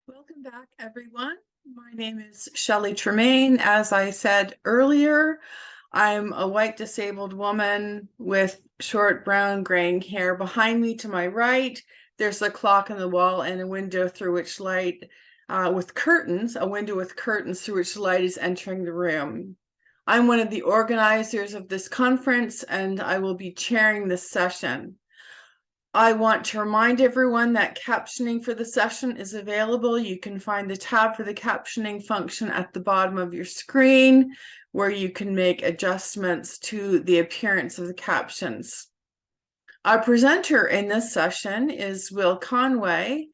Welcome back, everyone. My name is Shelley Tremaine. As I said earlier, I'm a white disabled woman with short brown graying hair. Behind me to my right, there's a clock on the wall and a window through which light, with curtains, a window with curtains through which light is entering the room. I'm one of the organizers of this conference, and I will be chairing this session. I want to remind everyone that captioning for the session is available. You can find the tab for the captioning function at the bottom of your screen, where you can make adjustments to the appearance of the captions. Our presenter in this session is Will Conway.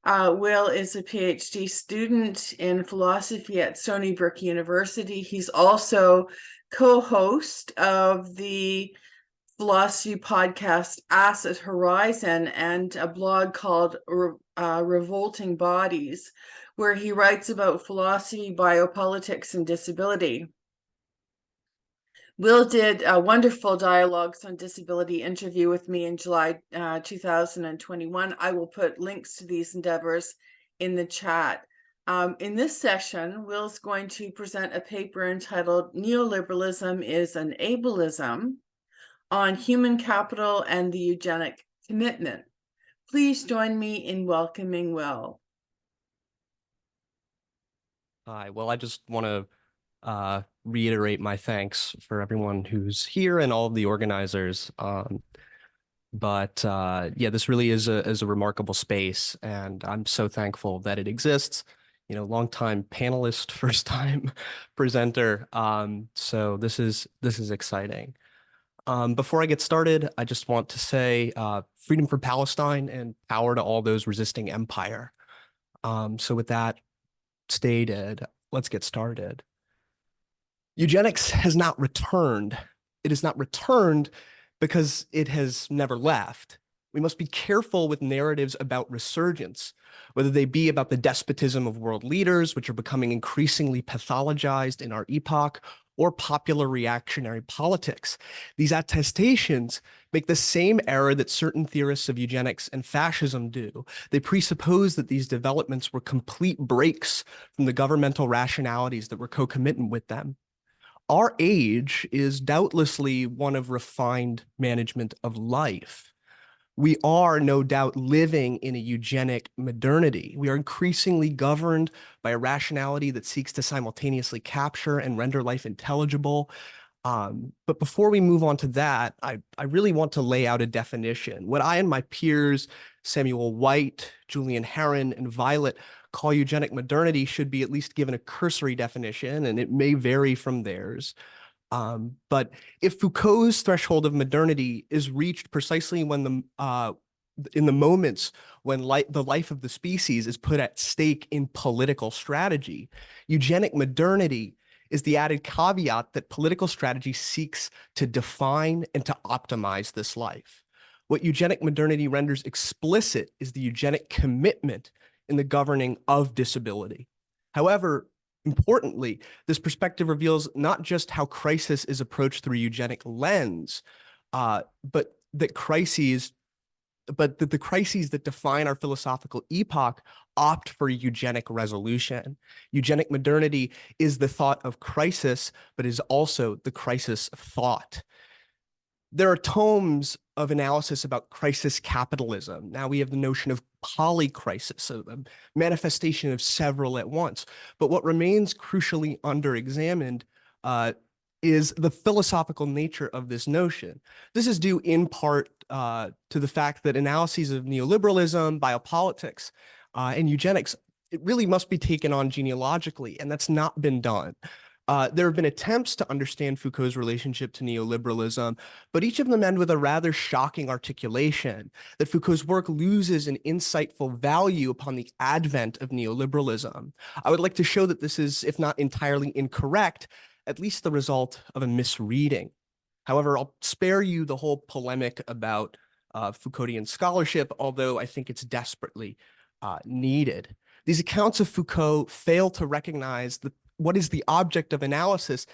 Will is a PhD student in philosophy at Stony Brook University. He's also co-host of the philosophy podcast Acid Horizon and a blog called Revolting Bodies, where he writes about philosophy, biopolitics, and disability. Will did a wonderful Dialogues on Disability interview with me in July 2021. I will put links to these endeavors in the chat. In this session, Will's going to present a paper entitled Neoliberalism is an Ableism on human capital and the eugenic commitment. Please join me in welcoming Will. Hi, well, I just want to reiterate my thanks for everyone who's here and all of the organizers. Yeah, this really is a remarkable space, and I'm so thankful that it exists. You know, long-time panelist, first-time presenter. So this is exciting. Before I get started, I just want to say freedom for Palestine and power to all those resisting empire. So with that stated, let's get started. Eugenics has not returned. It has not returned because it has never left. We must be careful with narratives about resurgence, whether they be about the despotism of world leaders, which are becoming increasingly pathologized in our epoch, or popular reactionary politics. These attestations make the same error that certain theorists of eugenics and fascism do. They presuppose that these developments were complete breaks from the governmental rationalities that were concomitant with them. Our age is doubtlessly one of refined management of life. We are no doubt living in a eugenic modernity. We are increasingly governed by a rationality that seeks to simultaneously capture and render life intelligible. But before we move on to that, I really want to lay out a definition. What I and my peers, Samuel White, Julian Heron, and Violet, call eugenic modernity should be at least given a cursory definition, and it may vary from theirs. But if Foucault's threshold of modernity is reached precisely when in the moments when the life of the species is put at stake in political strategy, eugenic modernity is the added caveat that political strategy seeks to define and to optimize this life. What eugenic modernity renders explicit is the eugenic commitment in the governing of disability. However, importantly, this perspective reveals not just how crisis is approached through a eugenic lens, but that the crises that define our philosophical epoch opt for eugenic resolution. Eugenic modernity is the thought of crisis, but is also the crisis of thought. There are tomes of analysis about crisis capitalism. Now we have the notion of polycrisis, a manifestation of several at once. But what remains crucially underexamined is the philosophical nature of this notion. This is due in part to the fact that analyses of neoliberalism, biopolitics, and eugenics, it really must be taken on genealogically, and that's not been done. There have been attempts to understand Foucault's relationship to neoliberalism, but each of them end with a rather shocking articulation that Foucault's work loses an insightful value upon the advent of neoliberalism. I would like to show that this is, if not entirely incorrect, at least the result of a misreading. However, I'll spare you the whole polemic about Foucauldian scholarship, although I think it's desperately needed. These accounts of Foucault fail to recognize that what is the object of analysis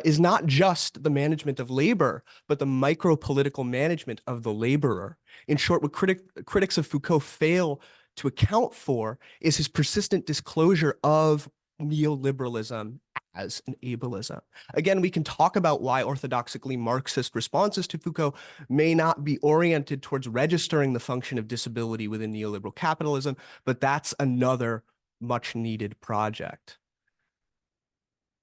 is not just the management of labor, but the micro-political management of the laborer. In short, what critics of Foucault fail to account for is his persistent disclosure of neoliberalism as an ableism. Again, we can talk about why orthodoxically Marxist responses to Foucault may not be oriented towards registering the function of disability within neoliberal capitalism, but that's another much needed project.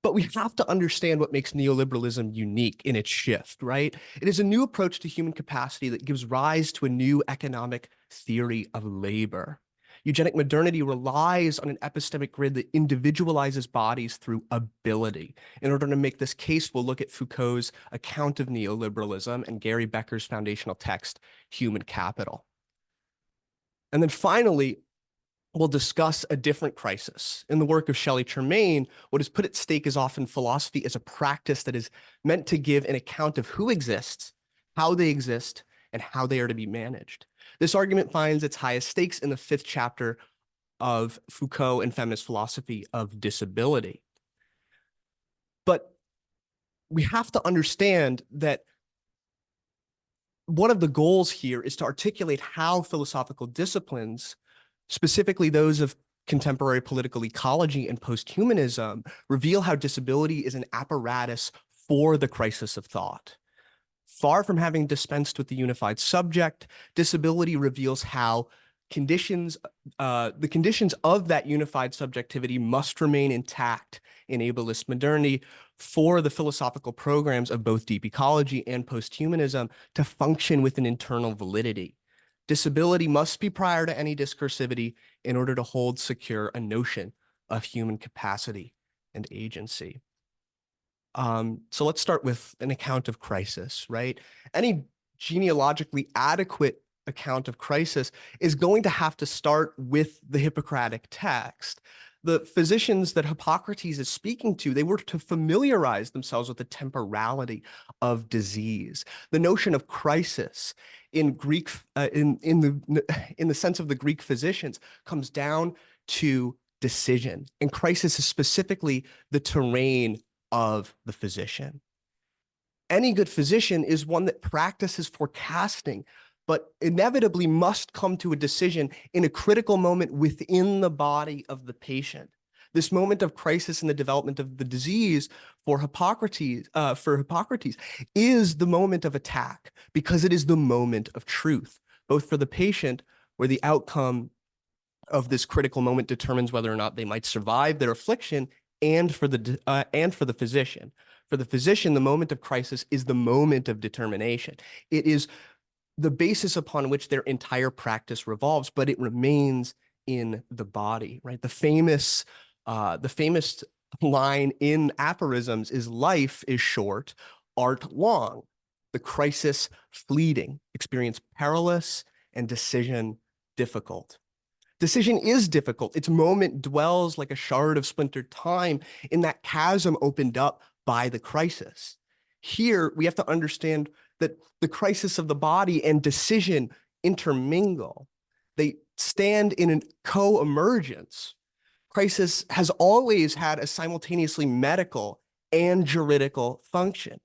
But we have to understand what makes neoliberalism unique in its shift, right? It is a new approach to human capacity that gives rise to a new economic theory of labor. Eugenic modernity relies on an epistemic grid that individualizes bodies through ability. In order to make this case, we'll look at Foucault's account of neoliberalism and Gary Becker's foundational text, Human Capital. And then finally, we'll discuss a different crisis. In the work of Shelley Tremaine, what is put at stake is often philosophy as a practice that is meant to give an account of who exists, how they exist, and how they are to be managed. This argument finds its highest stakes in the 5th chapter of Foucault and feminist philosophy of disability. But we have to understand that one of the goals here is to articulate how philosophical disciplines, specifically those of contemporary political ecology and posthumanism, reveal how disability is an apparatus for the crisis of thought. Far from having dispensed with the unified subject, disability reveals how the conditions of that unified subjectivity must remain intact in ableist modernity for the philosophical programs of both deep ecology and posthumanism to function with an internal validity. Disability must be prior to any discursivity in order to hold secure a notion of human capacity and agency. So let's start with an account of crisis, right? Any genealogically adequate account of crisis is going to have to start with the Hippocratic text. The physicians that Hippocrates is speaking to, they were to familiarize themselves with the temporality of disease. The notion of crisis in Greek, in the sense of the Greek physicians, comes down to decision. And crisis is specifically the terrain of the physician. Any good physician is one that practices forecasting, but inevitably must come to a decision in a critical moment within the body of the patient. This moment of crisis in the development of the disease for Hippocrates is the moment of attack, because it is the moment of truth, both for the patient, where the outcome of this critical moment determines whether or not they might survive their affliction, and for the physician. For the physician, the moment of crisis is the moment of determination. It is the basis upon which their entire practice revolves, but it remains in the body, right? The famous line in aphorisms is, life is short, art long. The crisis fleeting, experience perilous, and decision difficult. Decision is difficult. Its moment dwells like a shard of splintered time in that chasm opened up by the crisis. Here, we have to understand that the crisis of the body and decision intermingle. They stand in a co-emergence. Crisis has always had a simultaneously medical and juridical function.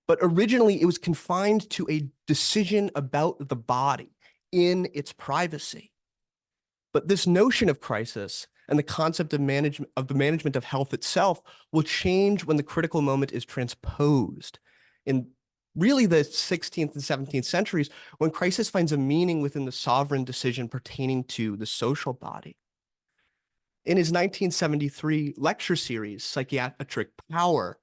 But originally, it was confined to a decision about the body in its privacy. But this notion of crisis and the concept of the management of health itself will change when the critical moment is transposed. In really the 16th and 17th centuries, when crisis finds a meaning within the sovereign decision pertaining to the social body. In his 1973 lecture series, Psychiatric Power,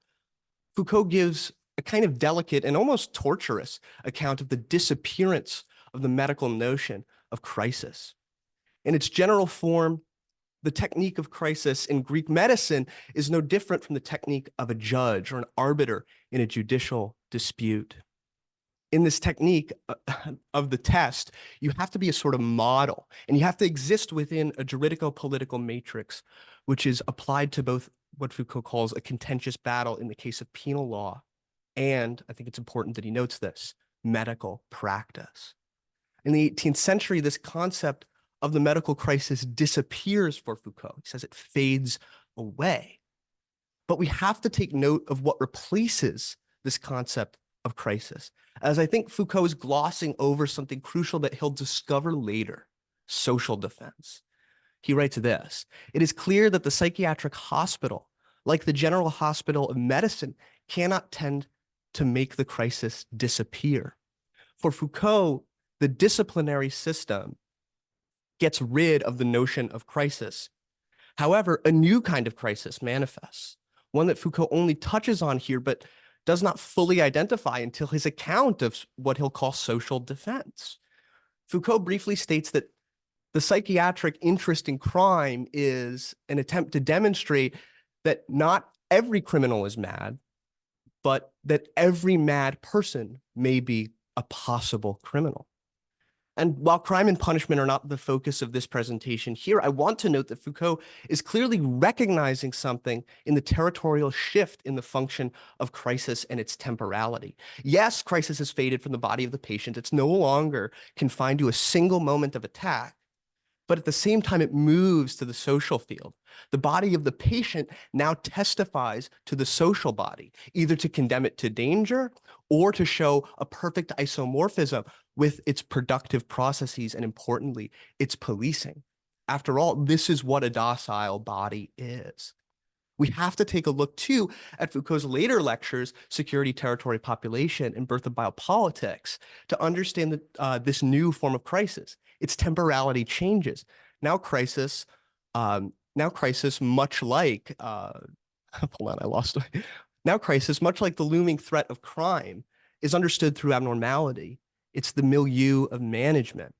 Foucault gives a kind of delicate and almost torturous account of the disappearance of the medical notion of crisis. In its general form, the technique of crisis in Greek medicine is no different from the technique of a judge or an arbiter in a judicial dispute. In this technique of the test, you have to be a sort of model, and you have to exist within a juridico-political matrix, which is applied to both what Foucault calls a contentious battle in the case of penal law, and I think it's important that he notes this, medical practice. In the 18th century, this concept of the medical crisis disappears for Foucault. He says it fades away. But we have to take note of what replaces this concept of crisis, as I think Foucault is glossing over something crucial that he'll discover later. social defense. He writes this: "It is clear that the psychiatric hospital, like the general hospital of medicine, cannot tend to make the crisis disappear. For Foucault, the disciplinary system gets rid of the notion of crisis. However, a new kind of crisis manifests, one that Foucault only touches on here, but does not fully identify until his account of what he'll call social defense. Foucault briefly states that the psychiatric interest in crime is an attempt to demonstrate that not every criminal is mad, but that every mad person may be a possible criminal." And while crime and punishment are not the focus of this presentation here, I want to note that Foucault is clearly recognizing something in the territorial shift in the function of crisis and its temporality. Yes, crisis has faded from the body of the patient. It's no longer confined to a single moment of attack, but at the same time, it moves to the social field. The body of the patient now testifies to the social body, either to condemn it to danger or to show a perfect isomorphism with its productive processes and, importantly, its policing. After all, this is what a docile body is. We have to take a look, too, at Foucault's later lectures, Security, Territory, Population, and Birth of Biopolitics, to understand this new form of crisis. Its temporality changes. Now crisis, much like, hold on, I lost it. Now crisis, much like the looming threat of crime, is understood through abnormality. It's the milieu of management.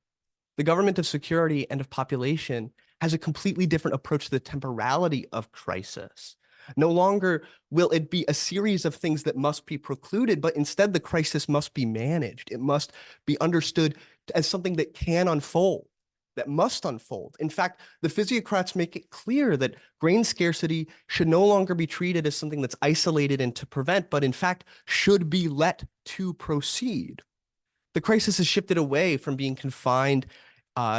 The government of security and of population has a completely different approach to the temporality of crisis. No longer will it be a series of things that must be precluded, but instead the crisis must be managed. It must be understood as something that can unfold, that must unfold. In fact, the physiocrats make it clear that grain scarcity should no longer be treated as something that's isolated and to prevent, but in fact should be let to proceed. The crisis has shifted away from being confined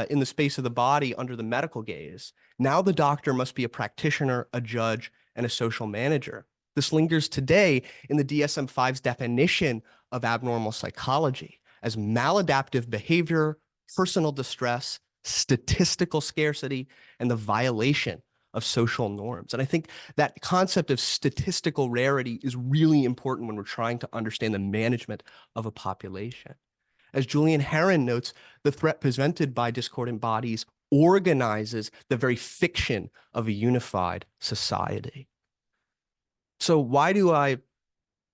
in the space of the body under the medical gaze. Now the doctor must be a practitioner, a judge, and a social manager. This lingers today in the DSM-5's definition of abnormal psychology as maladaptive behavior, personal distress, statistical scarcity, and the violation of social norms. And I think that concept of statistical rarity is really important when we're trying to understand the management of a population. As Julian Herron notes, the threat presented by discordant bodies organizes the very fiction of a unified society. So why do I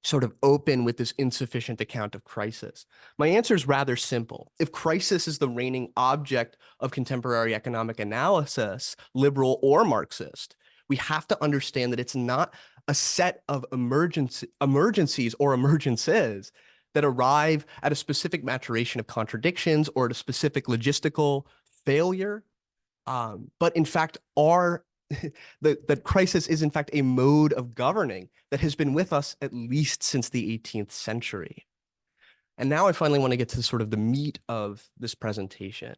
sort of open with this insufficient account of crisis? My answer is rather simple. If crisis is the reigning object of contemporary economic analysis, liberal or Marxist, we have to understand that it's not a set of emergencies or emergences that arrive at a specific maturation of contradictions or at a specific logistical failure, but in fact that crisis is in fact a mode of governing that has been with us at least since the 18th century. And now I finally want to get to sort of the meat of this presentation,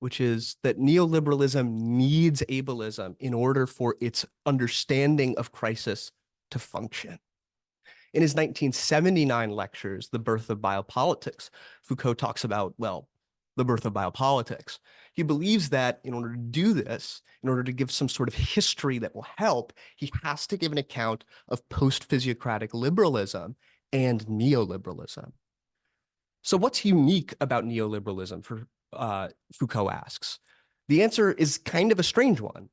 which is that neoliberalism needs ableism in order for its understanding of crisis to function. In his 1979 lectures, The Birth of Biopolitics, Foucault talks about, well, the birth of biopolitics. He believes that in order to do this, in order to give some sort of history that will help, he has to give an account of post-physiocratic liberalism and neoliberalism. So what's unique about neoliberalism, Foucault asks? The answer is kind of a strange one.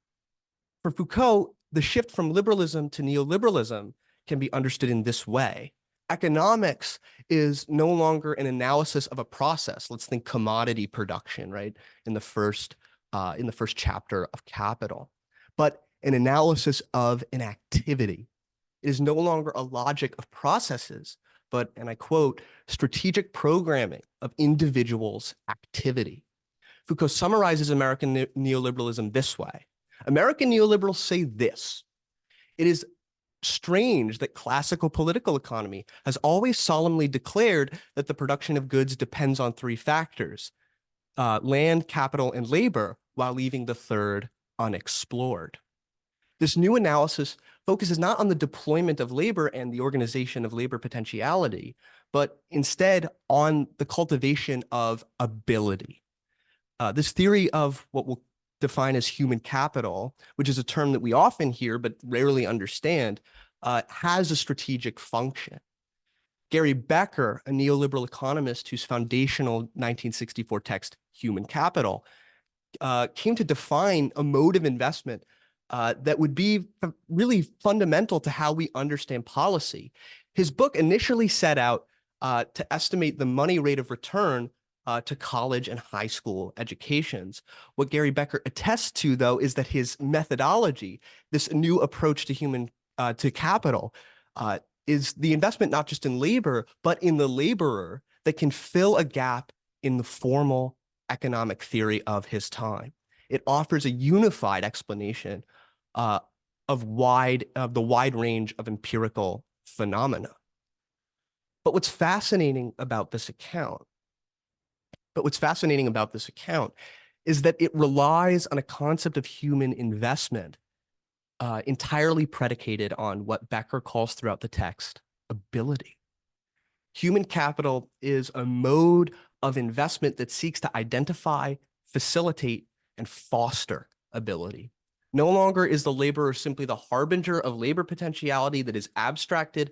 For Foucault, the shift from liberalism to neoliberalism can be understood in this way. Economics is no longer an analysis of a process. Let's think commodity production, right? In the first chapter of Capital, but an analysis of an activity. It is no longer a logic of processes, but, and I quote, strategic programming of individuals' activity. Foucault summarizes American neoliberalism this way. American neoliberals say this: it is strange that classical political economy has always solemnly declared that the production of goods depends on three factors: land, capital, and labor, while leaving the third unexplored. This new analysis focuses not on the deployment of labor and the organization of labor potentiality, but instead on the cultivation of ability. This theory of what we'll define as human capital, which is a term that we often hear but rarely understand, has a strategic function. Gary Becker, a neoliberal economist whose foundational 1964 text, Human Capital, came to define a mode of investment that would be really fundamental to how we understand policy. His book initially set out to estimate the money rate of return to college and high school educations. What Gary Becker attests to, though, is that his methodology, this new approach to capital, is the investment not just in labor, but in the laborer that can fill a gap in the formal economic theory of his time. It offers a unified explanation of the wide range of empirical phenomena. But what's fascinating about this account is that it relies on a concept of human investment entirely predicated on what Becker calls throughout the text ability. Human capital is a mode of investment that seeks to identify, facilitate, and foster ability. No longer is the laborer simply the harbinger of labor potentiality that is abstracted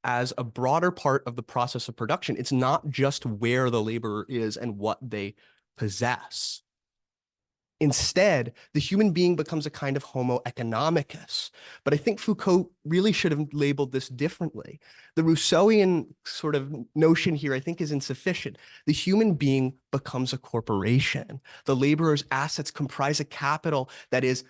as a broader part of the process of production. It's not just where the laborer is and what they possess. Instead, the human being becomes a kind of homo economicus. But I think Foucault really should have labeled this differently. The Rousseauian sort of notion here, I think, is insufficient. The human being becomes a corporation. The laborer's assets comprise a capital that is,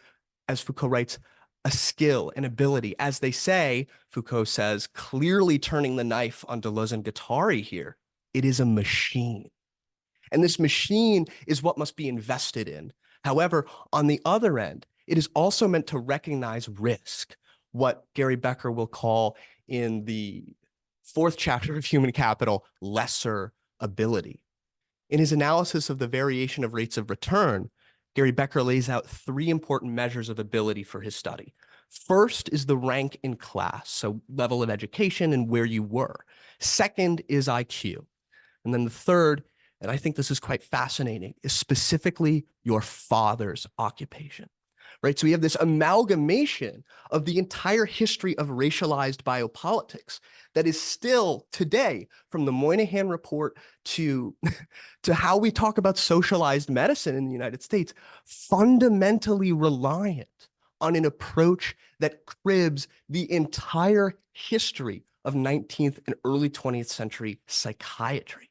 as Foucault writes, a skill, an ability. As they say, Foucault says, clearly turning the knife on Deleuze and Guattari here, it is a machine. And this machine is what must be invested in. However, on the other end, it is also meant to recognize risk, what Gary Becker will call in the 4th chapter of Human Capital, lesser ability. In his analysis of the variation of rates of return, Gary Becker lays out 3 important measures of ability for his study. First is the rank in class, so level of education and where you were. Second is IQ. And then the third, and I think this is quite fascinating, is specifically your father's occupation, right? So we have this amalgamation of the entire history of racialized biopolitics that is still today, from the Moynihan Report to how we talk about socialized medicine in the United States, fundamentally reliant on an approach that cribs the entire history of 19th and early 20th century psychiatry.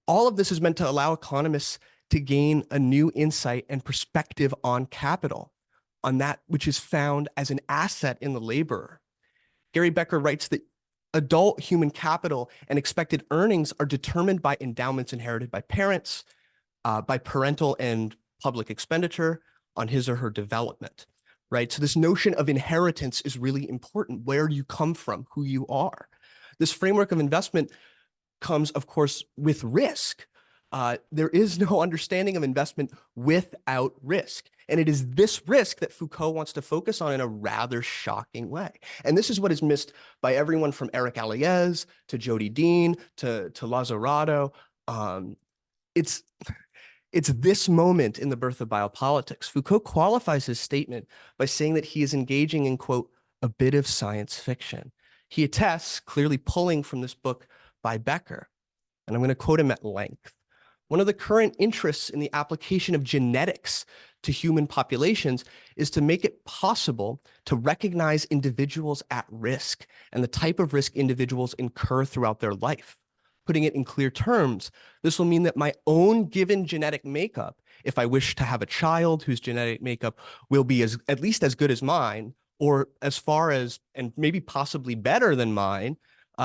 All of this is meant to allow economists to gain a new insight and perspective on capital, on that which is found as an asset in the laborer. Gary Becker writes that adult human capital and expected earnings are determined by endowments inherited by parents, by parental and public expenditure on his or her development, right? So this notion of inheritance is really important. Where you come from, who you are. This framework of investment comes, of course, with risk. There is no understanding of investment without risk. And it is this risk that Foucault wants to focus on in a rather shocking way. And this is what is missed by everyone from Eric Aliez to Jody Dean to Lazzarato. It's this moment in the birth of biopolitics. Foucault qualifies his statement by saying that he is engaging in, quote, a bit of science fiction. He attests, clearly pulling from this book by Becker, and I'm going to quote him at length. One of the current interests in the application of genetics to human populations is to make it possible to recognize individuals at risk and the type of risk individuals incur throughout their life. Putting it in clear terms, this will mean that my own given genetic makeup, if I wish to have a child whose genetic makeup will be at least as good as mine, or as far as, and maybe possibly better than mine,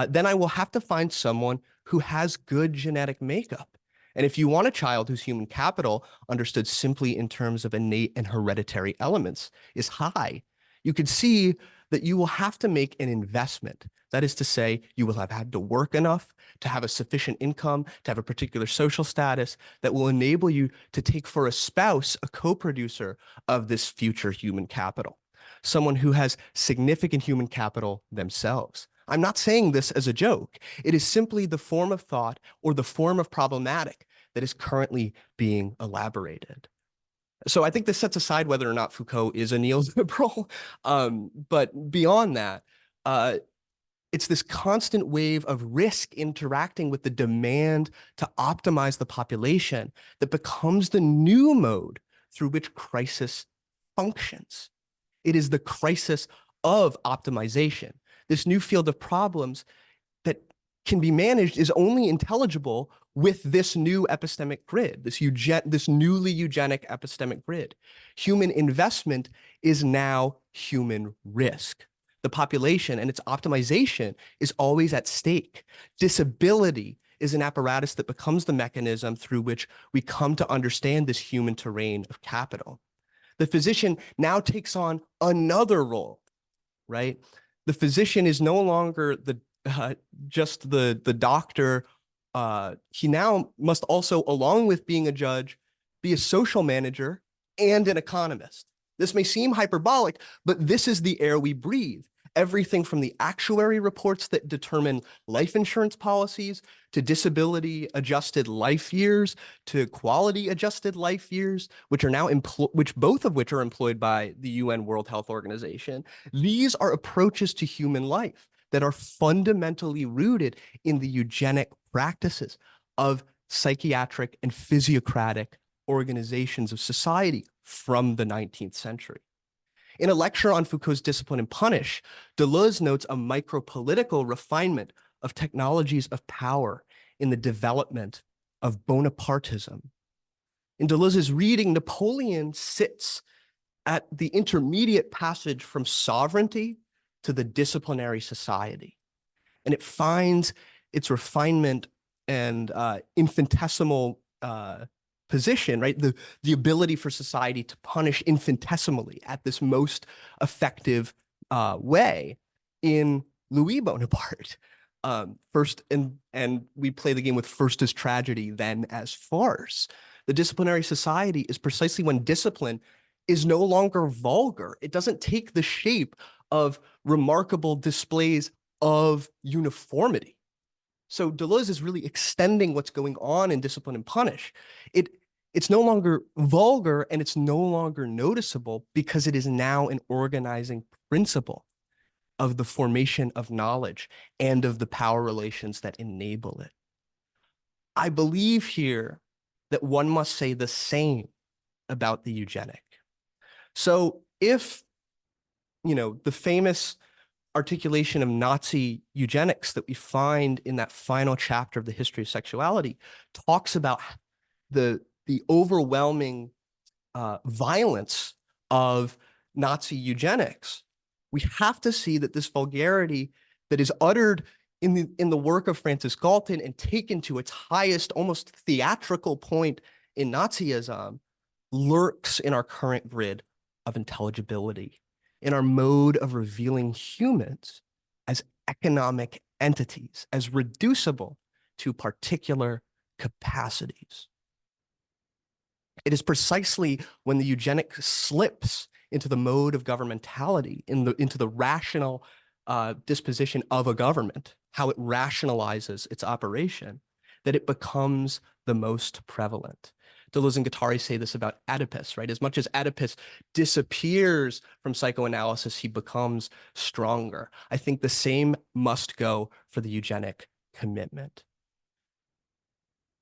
then I will have to find someone who has good genetic makeup. And if you want a child whose human capital, understood simply in terms of innate and hereditary elements, is high, you could see that you will have to make an investment. That is to say, you will have had to work enough to have a sufficient income, to have a particular social status that will enable you to take for a spouse a co-producer of this future human capital, someone who has significant human capital themselves. I'm not saying this as a joke. It is simply the form of thought or the form of problematic that is currently being elaborated. So I think this sets aside whether or not Foucault is a neoliberal, but beyond that, it's this constant wave of risk interacting with the demand to optimize the population that becomes the new mode through which crisis functions. It is the crisis of optimization. This new field of problems that can be managed is only intelligible with this new epistemic grid, this newly eugenic epistemic grid. Human investment is now human risk. The population and its optimization is always at stake. Disability is an apparatus that becomes the mechanism through which we come to understand this human terrain of capital. The physician now takes on another role, right? The physician is no longer just the doctor. He now must also, along with being a judge, be a social manager and an economist. This may seem hyperbolic, but this is the air we breathe. Everything from the actuary reports that determine life insurance policies to disability adjusted life years to quality adjusted life years, which are now both of which are employed by the UN World Health Organization. These are approaches to human life that are fundamentally rooted in the eugenic practices of psychiatric and physiocratic organizations of society from the 19th century. In a lecture on Foucault's Discipline and Punish, Deleuze notes a micropolitical refinement of technologies of power in the development of Bonapartism. In Deleuze's reading, Napoleon sits at the intermediate passage from sovereignty to the disciplinary society, and it finds its refinement and infinitesimal position, right? The ability for society to punish infinitesimally at this most effective way in Louis Bonaparte. First, and we play the game with first as tragedy, then as farce. The disciplinary society is precisely when discipline is no longer vulgar. It doesn't take the shape of remarkable displays of uniformity. So Deleuze is really extending what's going on in Discipline and Punish. It's no longer vulgar and it's no longer noticeable because it is now an organizing principle of the formation of knowledge and of the power relations that enable it. I believe here that one must say the same about the eugenic. So if, the famous articulation of Nazi eugenics that we find in that final chapter of the History of Sexuality talks about the overwhelming violence of Nazi eugenics, we have to see that this vulgarity that is uttered in the work of Francis Galton and taken to its highest, almost theatrical point in Nazism lurks in our current grid of intelligibility, in our mode of revealing humans as economic entities, as reducible to particular capacities. It is precisely when the eugenic slips into the mode of governmentality, into the rational disposition of a government, how it rationalizes its operation, that it becomes the most prevalent. Deleuze and Guattari say this about Oedipus, right? As much as Oedipus disappears from psychoanalysis, he becomes stronger. I think the same must go for the eugenic commitment.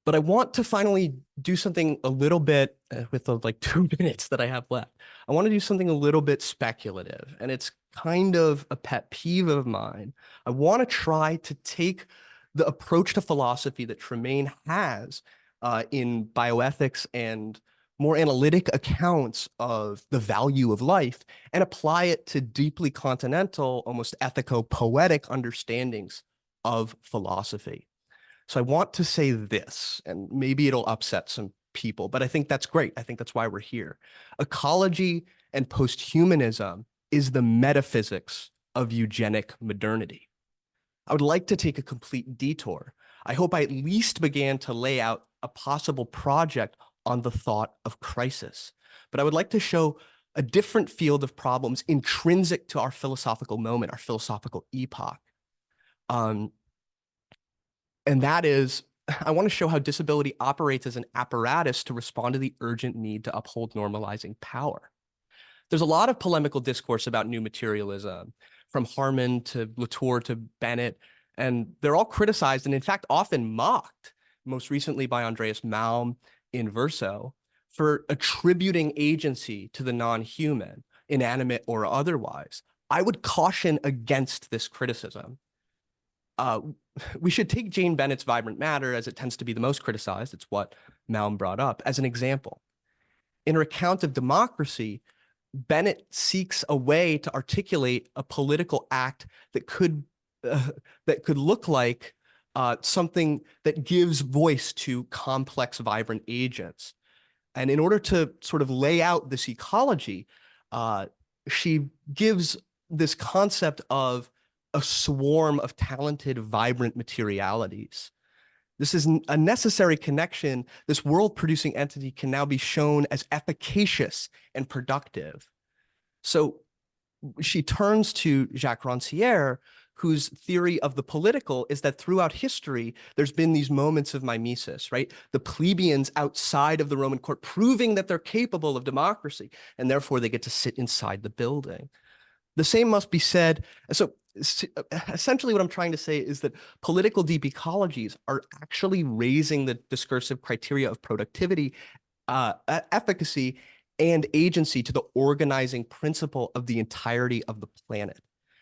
But I want to finally do something a little bit, with the 2 minutes that I have left, I want to do something a little bit speculative, and it's kind of a pet peeve of mine. I want to try to take the approach to philosophy that Tremaine has in bioethics and more analytic accounts of the value of life and apply it to deeply continental, almost ethico-poetic understandings of philosophy. So I want to say this, and maybe it'll upset some people, but I think that's great. I think that's why we're here. Ecology and posthumanism is the metaphysics of eugenic modernity. I would like to take a complete detour. I hope I at least began to lay out a possible project on the thought of crisis, but I would like to show a different field of problems intrinsic to our philosophical moment, our philosophical epoch. And that is I want to show how disability operates as an apparatus to respond to the urgent need to uphold normalizing power. There's a lot of polemical discourse about new materialism, from Harman to Latour to Bennett, and they're all criticized and in fact often mocked, most recently by Andreas Malm in Verso, for attributing agency to the non-human, inanimate or otherwise. I would caution against this criticism. We should take Jane Bennett's Vibrant Matter, as it tends to be the most criticized, it's what Malm brought up, as an example. In her account of democracy, Bennett seeks a way to articulate a political act that could look like something that gives voice to complex, vibrant agents. And in order to sort of lay out this ecology, she gives this concept of a swarm of talented, vibrant materialities. This is a necessary connection. This world-producing entity can now be shown as efficacious and productive. So she turns to Jacques Rancière, whose theory of the political is that throughout history, there's been these moments of mimesis, right? The plebeians outside of the Roman court proving that they're capable of democracy, and therefore they get to sit inside the building. The same must be said. So essentially what I'm trying to say is that political deep ecologies are actually raising the discursive criteria of productivity, efficacy, and agency to the organizing principle of the entirety of the planet.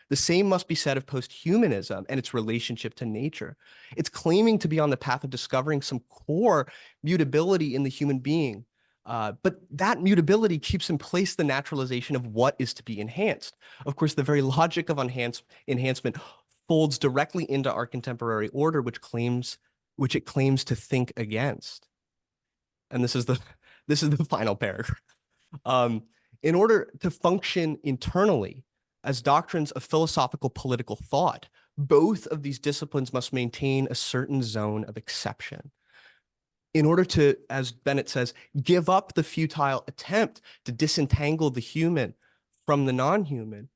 The same must be said of posthumanism and its relationship to nature. It's claiming to be on the path of discovering some core mutability in the human being, but that mutability keeps in place the naturalization of what is to be enhanced. Of course, the very logic of enhancement folds directly into our contemporary order, which it claims to think against. And this is the final paragraph. In order to function internally as doctrines of philosophical political thought, both of these disciplines must maintain a certain zone of exception. In order to, as Bennett says, give up the futile attempt to disentangle the human from the non-human,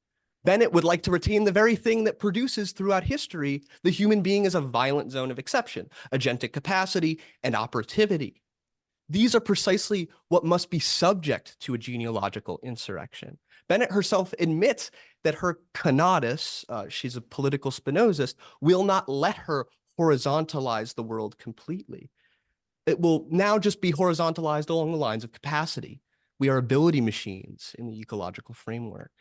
Bennett would like to retain the very thing that produces throughout history the human being as a violent zone of exception, agentic capacity, and operativity. These are precisely what must be subject to a genealogical insurrection. Bennett herself admits that her conatus, she's a political Spinozist, will not let her horizontalize the world completely. It will now just be horizontalized along the lines of capacity. We are ability machines in the ecological framework.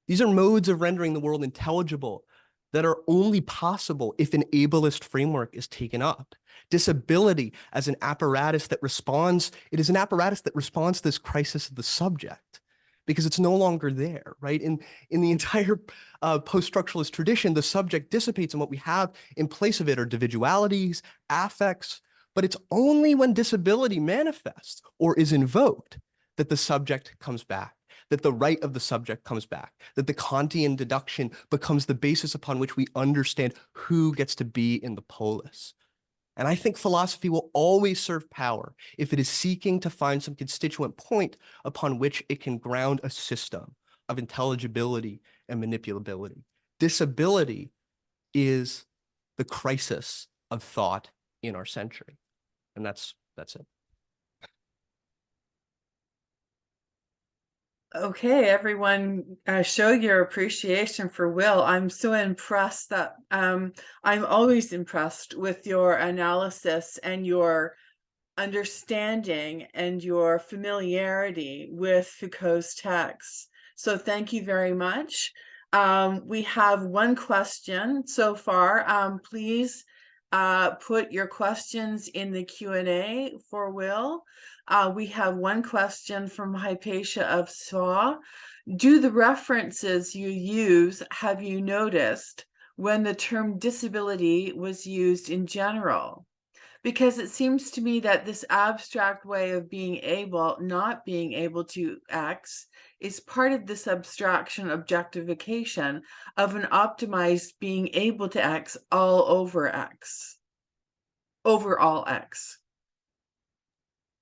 These are modes of rendering the world intelligible that are only possible if an ableist framework is taken up. Disability as an apparatus that responds, it is an apparatus that responds to this crisis of the subject because it's no longer there, right? In the entire post-structuralist tradition, the subject dissipates and what we have in place of it are individualities, affects, but it's only when disability manifests or is invoked that the subject comes back, that the right of the subject comes back, that the Kantian deduction becomes the basis upon which we understand who gets to be in the polis. And I think philosophy will always serve power if it is seeking to find some constituent point upon which it can ground a system of intelligibility and manipulability. Disability is the crisis of thought in our century. And that's it. Okay, everyone, show your appreciation for Will. I'm so impressed that I'm always impressed with your analysis and your understanding and your familiarity with Foucault's texts. So thank you very much. We have one question so far. Please put your questions in the Q&A for Will. We have one question from Hypatia of SWA. Do the references you use, have you noticed when the term disability was used in general? Because it seems to me that this abstract way of being able, not being able to X, is part of this abstraction objectification of an optimized being able to X all over X, over all X.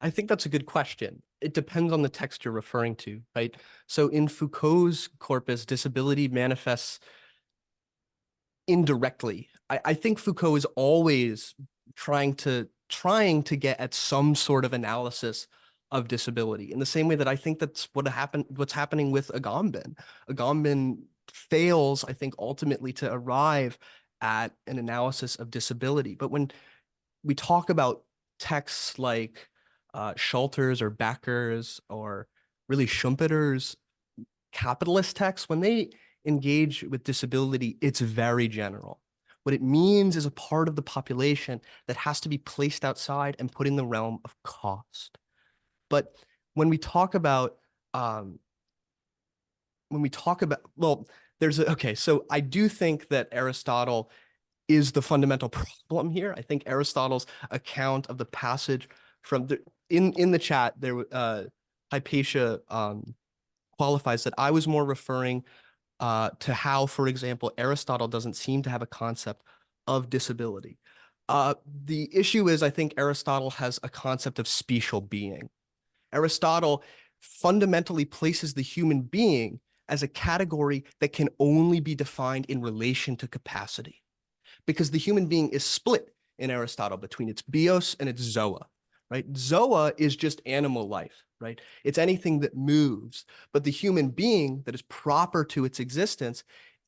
I think that's a good question. It depends on the text you're referring to, right? So in Foucault's corpus, disability manifests indirectly. I think Foucault is always trying to get at some sort of analysis of disability in the same way that I think that's what's happening with Agamben. Agamben fails, I think, ultimately to arrive at an analysis of disability. But when we talk about texts like Schulter's or Becker's or really Schumpeter's capitalist texts, when they engage with disability, it's very general. What it means is a part of the population that has to be placed outside and put in the realm of cost. But when we talk about well, okay, so I do think that Aristotle is the fundamental problem here. I think Aristotle's account of the passage from in the chat there, Hypatia qualifies that I was more referring to how, for example, Aristotle doesn't seem to have a concept of disability. The issue is, I think Aristotle has a concept of special being. Aristotle fundamentally places the human being as a category that can only be defined in relation to capacity, because the human being is split in Aristotle between its bios and its zoa, right? Zoa is just animal life, right? It's anything that moves, but the human being that is proper to its existence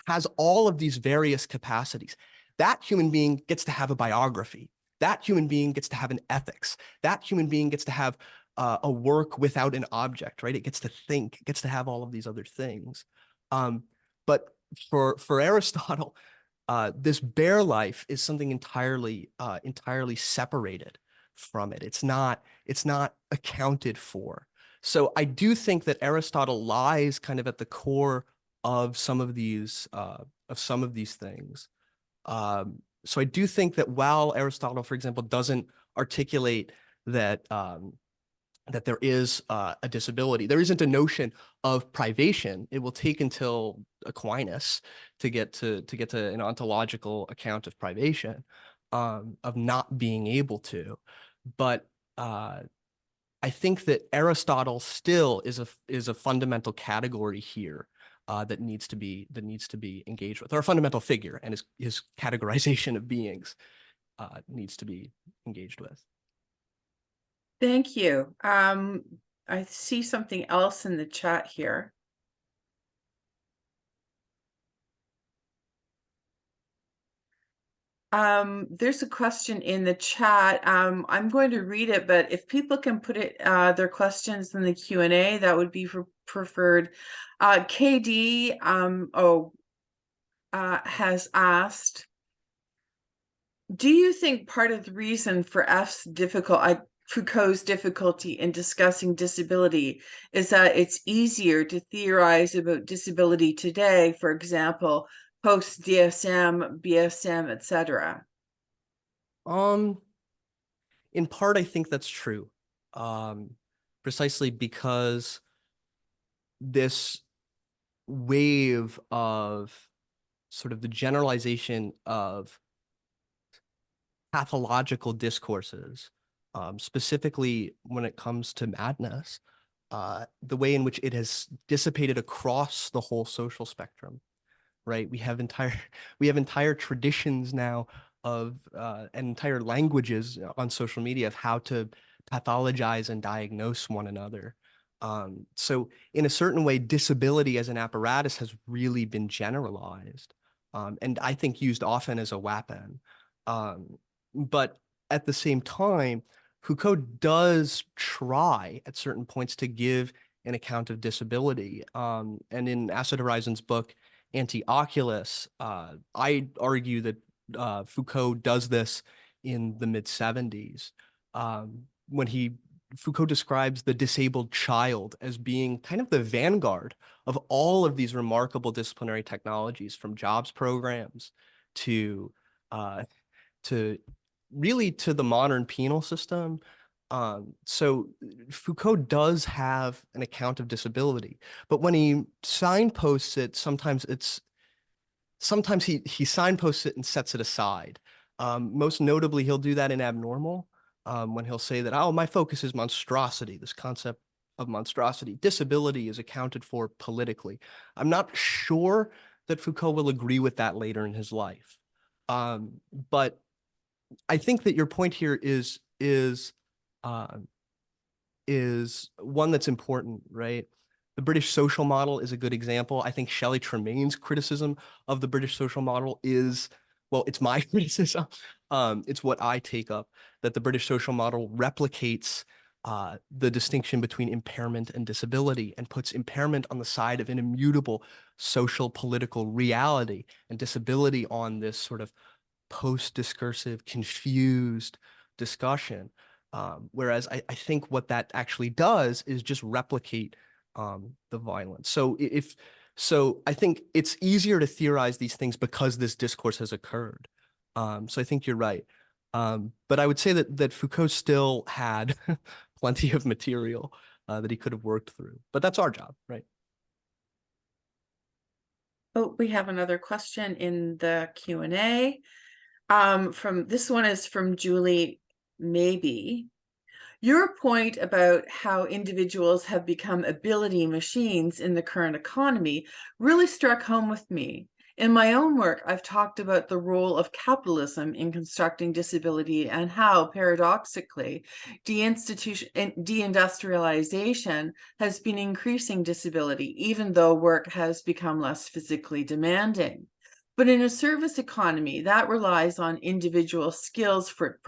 has all of these various capacities. That human being gets to have a biography. That human being gets to have an ethics. That human being gets to have a work without an object, right? It gets to think, it gets to have all of these other things. But for Aristotle, this bare life is something entirely separated from it. It's not accounted for. So I do think that Aristotle lies kind of at the core of some of these things. So I do think that while Aristotle, for example, doesn't articulate that that there is a disability, there isn't a notion of privation. It will take until Aquinas to get to an ontological account of privation, of not being able to. But I think that Aristotle still is a fundamental category here that needs to be engaged with, or a fundamental figure, and his categorization of beings needs to be engaged with. Thank you. I see something else in the chat here. There's a question in the chat. I'm going to read it, but if people can put it their questions in the Q&A, that would be preferred. KD has asked, do you think part of the reason for Foucault's difficulty in discussing disability is that it's easier to theorize about disability today, for example, post DSM, BSM, etc.? In part, I think that's true. Precisely because this wave of sort of the generalization of pathological discourses, specifically when it comes to madness, the way in which it has dissipated across the whole social spectrum, right? We have entire traditions now of and entire languages on social media of how to pathologize and diagnose one another. So in a certain way, disability as an apparatus has really been generalized, and I think used often as a weapon. But at the same time, Foucault does try at certain points to give an account of disability. And in Acid Horizon's book, Anti-Oculus, I argue that Foucault does this in the mid-70s, when Foucault describes the disabled child as being kind of the vanguard of all of these remarkable disciplinary technologies, from jobs programs to really to the modern penal system. So Foucault does have an account of disability, but when he signposts it, sometimes he signposts it and sets it aside. Most notably, he'll do that in Abnormal, when he'll say that, oh, my focus is monstrosity, this concept of monstrosity. Disability is accounted for politically. I'm not sure that Foucault will agree with that later in his life. But I think that your point here uh, is one that's important, right? The British social model is a good example. I think Shelley Tremaine's criticism of the British social model is, well, it's my criticism. It's what I take up, that the British social model replicates the distinction between impairment and disability and puts impairment on the side of an immutable social political reality and disability on this sort of post-discursive, confused discussion. Whereas I think what that actually does is just replicate the violence. So I think it's easier to theorize these things because this discourse has occurred. So I think you're right. But I would say that Foucault still had plenty of material that he could have worked through. But that's our job, right? Oh, we have another question in the Q&A. This one is from Julie Maybe. Your point about how individuals have become ability machines in the current economy really struck home with me. In my own work, I've talked about the role of capitalism in constructing disability and how, paradoxically, deindustrialization has been increasing disability, even though work has become less physically demanding. But in a service economy, that relies on individual skills for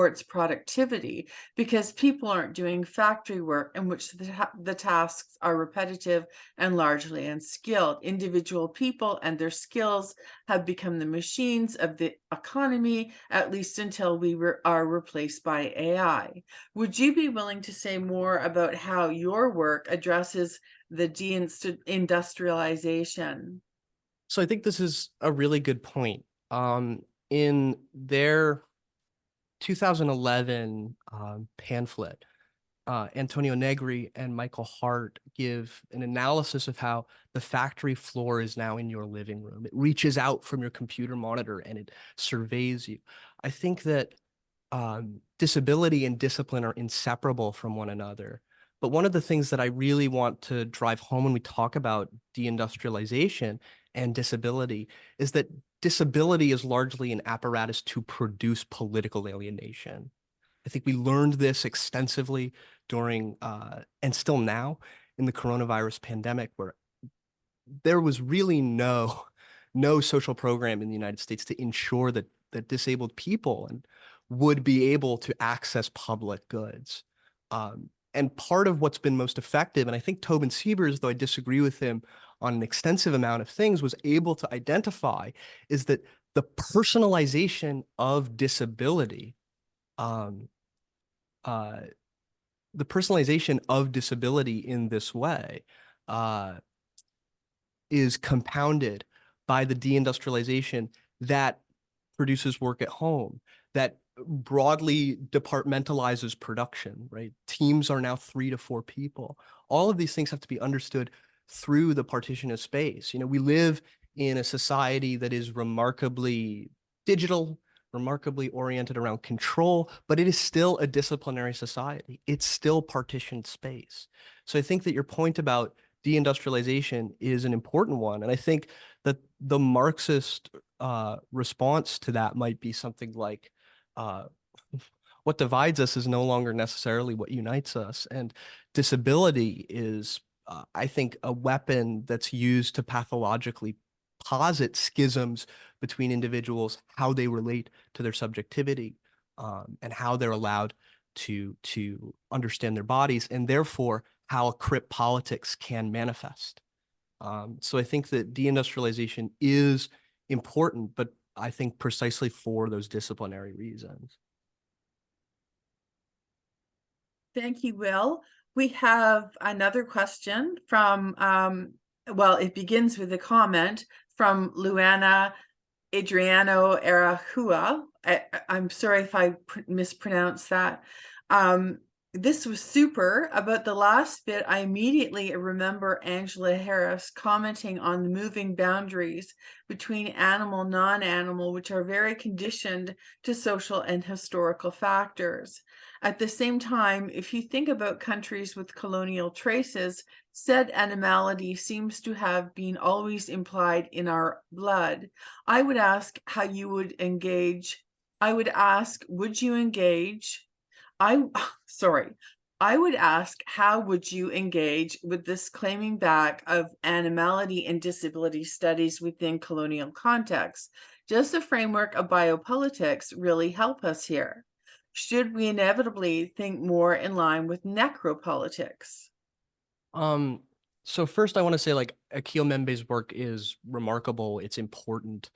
its productivity, because people aren't doing factory work in which the tasks are repetitive and largely unskilled. Individual people and their skills have become the machines of the economy, at least until we are replaced by AI. Would you be willing to say more about how your work addresses the deindustrialization? So I think this is a really good point. In their 2011 pamphlet, Antonio Negri and Michael Hart give an analysis of how the factory floor is now in your living room. It reaches out from your computer monitor and it surveys you. I think that disability and discipline are inseparable from one another. But one of the things that I really want to drive home when we talk about deindustrialization and disability is that disability is largely an apparatus to produce political alienation. I think we learned this extensively during and still now in the coronavirus pandemic, where there was really no social program in the United States to ensure that disabled people would be able to access public goods. And part of what's been most effective, and I think Tobin Siebers, though I disagree with him on an extensive amount of things, was able to identify, is that the personalization of disability, um, uh, the personalization of disability in this way uh, is compounded by the deindustrialization that produces work at home, that broadly departmentalizes production, right? Teams are now 3 to 4 people. All of these things have to be understood through the partition of space. You know, we live in a society that is remarkably digital, remarkably oriented around control, but it is still a disciplinary society. It's still partitioned space. So I think that your point about deindustrialization is an important one. And I think that the Marxist response to that might be something like, uh, what divides us is no longer necessarily what unites us. And disability is, I think, a weapon that's used to pathologically posit schisms between individuals, how they relate to their subjectivity, and how they're allowed to understand their bodies, and therefore how a crip politics can manifest. So I think that deindustrialization is important, but I think precisely for those disciplinary reasons. Thank you, Will. We have another question from, well, it begins with a comment from Luana Adriano Arahua. I'm sorry if I mispronounced that. This was super. About the last bit, I immediately remember Angela Harris commenting on the moving boundaries between animal, non-animal, which are very conditioned to social and historical factors. At the same time, if you think about countries with colonial traces, said animality seems to have been always implied in our blood. I would ask how you would engage I would ask, would you engage? I, sorry, I would ask, how would you engage with this claiming back of animality and disability studies within colonial contexts? Does the framework of biopolitics really help us here? Should we inevitably think more in line with necropolitics? Um, so first I want to say like Akil Membe's work is remarkable. It's important.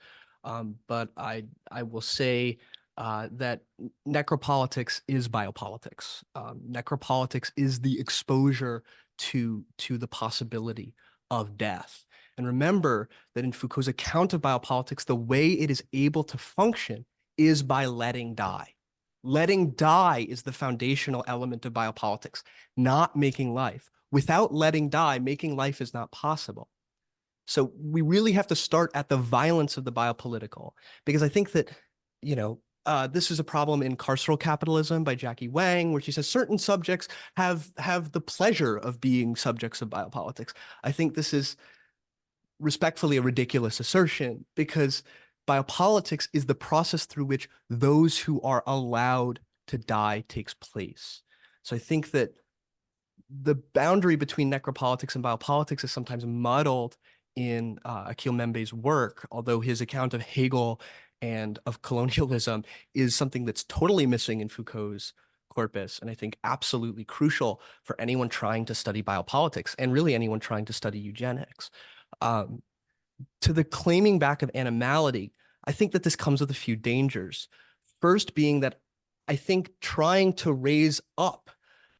But I will say that necropolitics is biopolitics. Necropolitics is the exposure to the possibility of death. And remember that in Foucault's account of biopolitics, the way it is able to function is by letting die. Letting die is the foundational element of biopolitics, not making life. Without letting die, making life is not possible. So we really have to start at the violence of the biopolitical, because I think that, this is a problem in Carceral Capitalism by Jackie Wang, where she says certain subjects have the pleasure of being subjects of biopolitics. I think this is respectfully a ridiculous assertion, because biopolitics is the process through which those who are allowed to die takes place. So I think that the boundary between necropolitics and biopolitics is sometimes muddled in Akil Membe's work, although his account of Hegel and of colonialism is something that's totally missing in Foucault's corpus, and I think absolutely crucial for anyone trying to study biopolitics and really anyone trying to study eugenics. To the claiming back of animality, I think that this comes with a few dangers. First being that I think trying to raise up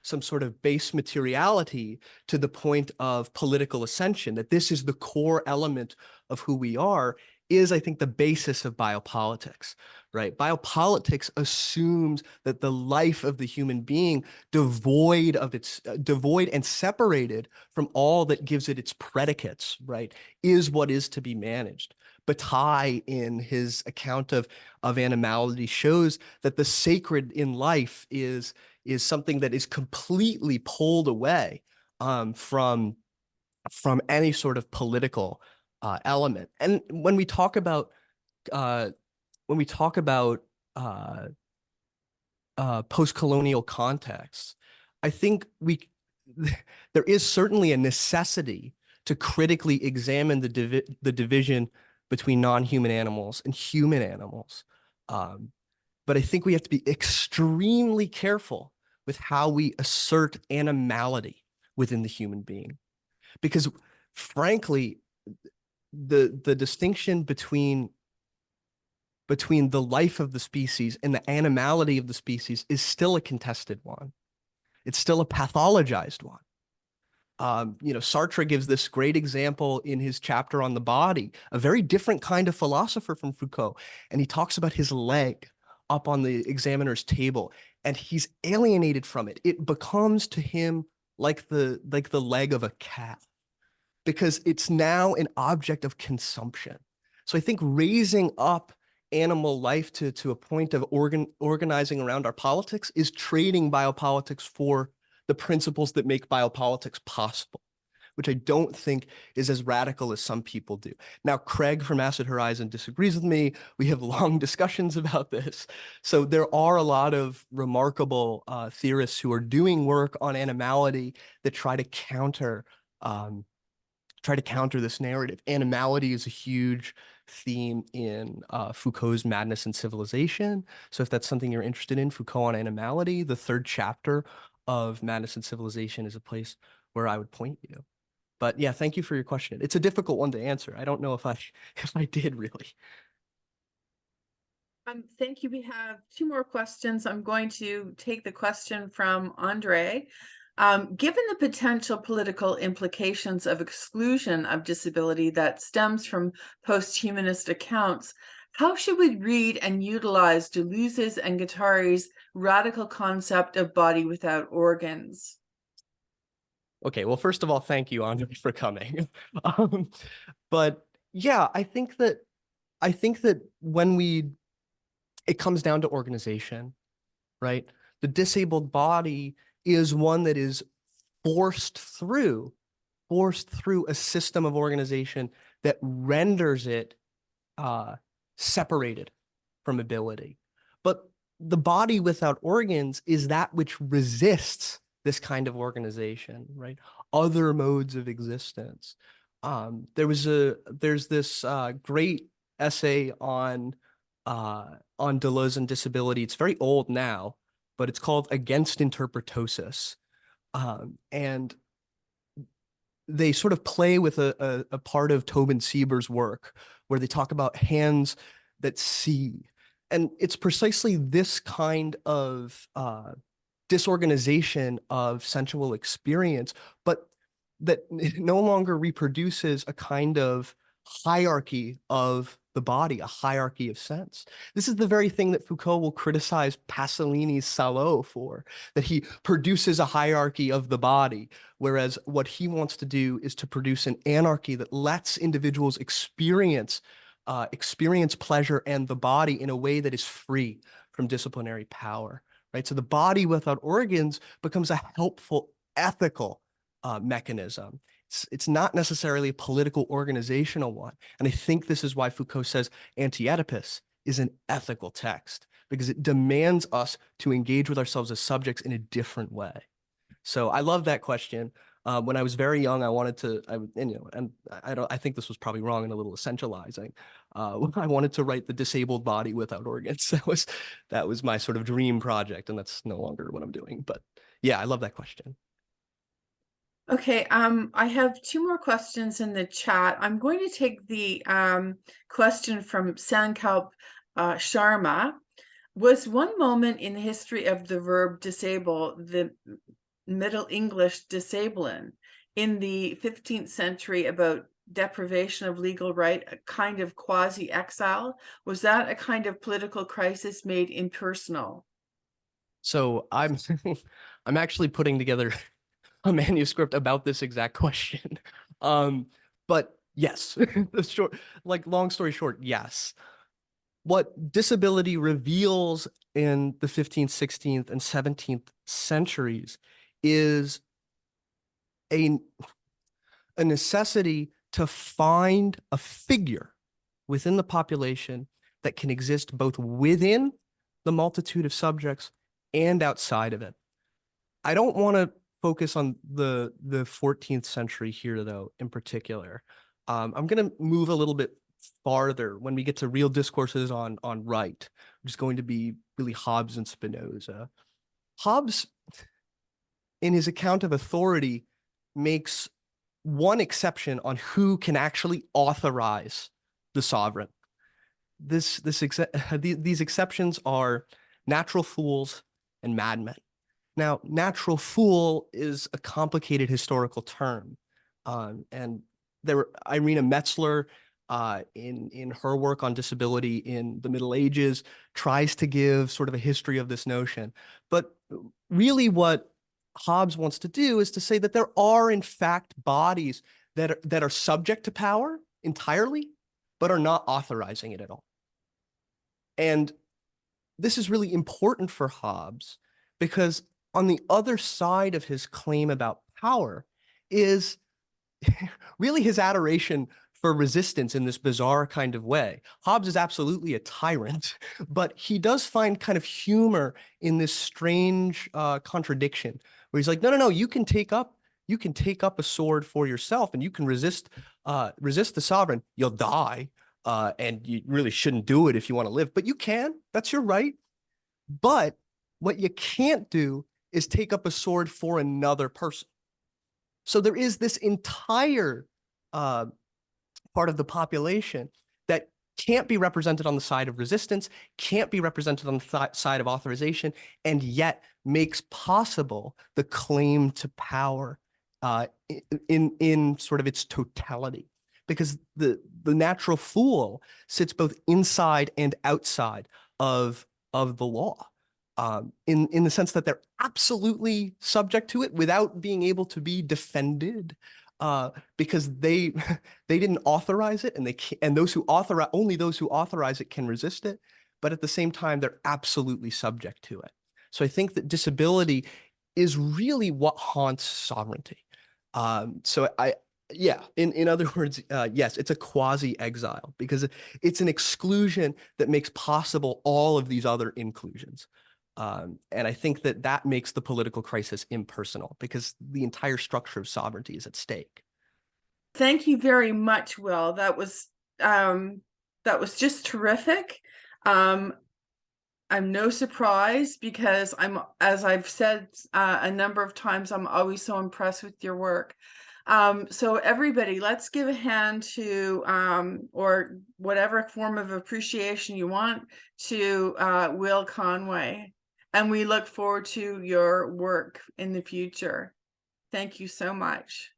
some sort of base materiality to the point of political ascension, that this is the core element of who we are, is, I think, the basis of biopolitics, right? Biopolitics assumes that the life of the human being, devoid and separated from all that gives it its predicates, right, is what is to be managed. Bataille, in his account of animality, shows that the sacred in life is something that is completely pulled away from any sort of political element. And when we talk about uh, post-colonial contexts, I think there is certainly a necessity to critically examine the division between non-human animals and human animals. But I think we have to be extremely careful with how we assert animality within the human being, because frankly, the distinction between the life of the species and the animality of the species is still a contested one. It's still a pathologized one. Sartre gives this great example in his chapter on the body, a very different kind of philosopher from Foucault. And he talks about his leg up on the examiner's table, and he's alienated from it. It becomes to him like the leg of a cat, because it's now an object of consumption. So I think raising up animal life to a point of organizing around our politics is trading biopolitics for the principles that make biopolitics possible, which I don't think is as radical as some people do. Now, Craig from Acid Horizon disagrees with me. We have long discussions about this. So there are a lot of remarkable theorists who are doing work on animality that try to counter this narrative. Animality is a huge theme in Foucault's Madness and Civilization. So if that's something you're interested in, Foucault on animality, the third chapter of Madness and Civilization is a place where I would point you. But yeah, thank you for your question. It's a difficult one to answer. I don't know if I did really. Thank you. We have two more questions. I'm going to take the question from Andre. Given the potential political implications of exclusion of disability that stems from post-humanist accounts, how should we read and utilize Deleuze's and Guattari's radical concept of body without organs? Okay, well, first of all, thank you, Andre, for coming. But yeah, I think that when it comes down to organization, right? The disabled body is one that is forced through a system of organization that renders it separated from ability. But the body without organs is that which resists this kind of organization, right? Other modes of existence. There's this great essay on Deleuze and disability. It's very old now, but it's called Against Interpretosis. And they sort of play with a part of Tobin Sieber's work where they talk about hands that see. And it's precisely this kind of disorganization of sensual experience, but that no longer reproduces a kind of hierarchy of the body, a hierarchy of sense. This is the very thing that Foucault will criticize Pasolini's Salo for, that he produces a hierarchy of the body, whereas what he wants to do is to produce an anarchy that lets individuals experience pleasure and the body in a way that is free from disciplinary power, right? So the body without organs becomes a helpful ethical mechanism. It's not necessarily a political organizational one. And I think this is why Foucault says Anti-Oedipus is an ethical text, because it demands us to engage with ourselves as subjects in a different way. So I love that question. When I was very young, I wanted to, I think this was probably wrong and a little essentializing. I wanted to write the disabled body without organs. That was my sort of dream project, and that's no longer what I'm doing. But yeah, I love that question. Okay, I have two more questions in the chat. I'm going to take the question from Sankalp Sharma. Was one moment in the history of the verb disable the Middle English disabling in the 15th century about deprivation of legal right, a kind of quasi-exile? Was that a kind of political crisis made impersonal? So I'm I'm actually putting together a manuscript about this exact question. But yes, long story short, yes. What disability reveals in the 15th, 16th, and 17th centuries is a necessity to find a figure within the population that can exist both within the multitude of subjects and outside of it. I don't want to focus on the 14th century here, though, in particular. I'm going to move a little bit farther when we get to real discourses on right, which is going to be really Hobbes and Spinoza. Hobbes, in his account of authority, makes one exception on who can actually authorize the sovereign. These exceptions are natural fools and madmen. Now, natural fool is a complicated historical term. And Irena Metzler, in her work on disability in the Middle Ages, tries to give sort of a history of this notion. But really what Hobbes wants to do is to say that there are, in fact, bodies that are subject to power entirely, but are not authorizing it at all. And this is really important for Hobbes because on the other side of his claim about power is really his adoration for resistance in this bizarre kind of way. Hobbes is absolutely a tyrant, but he does find kind of humor in this strange contradiction where he's like, no, you can take up a sword for yourself and you can resist the sovereign. You'll die, and you really shouldn't do it if you want to live, but you can. That's your right. But what you can't do is take up a sword for another person. So there is this entire part of the population that can't be represented on the side of resistance, can't be represented on the side of authorization, and yet makes possible the claim to power in sort of its totality. Because the natural fool sits both inside and outside of the law. In the sense that they're absolutely subject to it without being able to be defended, because they didn't authorize it, and only those who authorize it can resist it. But at the same time, they're absolutely subject to it. So I think that disability is really what haunts sovereignty. So Yeah, in other words, yes, it's a quasi-exile because it's an exclusion that makes possible all of these other inclusions. And I think that that makes the political crisis impersonal because the entire structure of sovereignty is at stake. Thank you very much, Will. Um, that was just terrific. Um, I'm no surprise because as I've said a number of times, I'm always so impressed with your work. So everybody, let's give a hand to, or whatever form of appreciation you want to Will Conway. And we look forward to your work in the future. Thank you so much.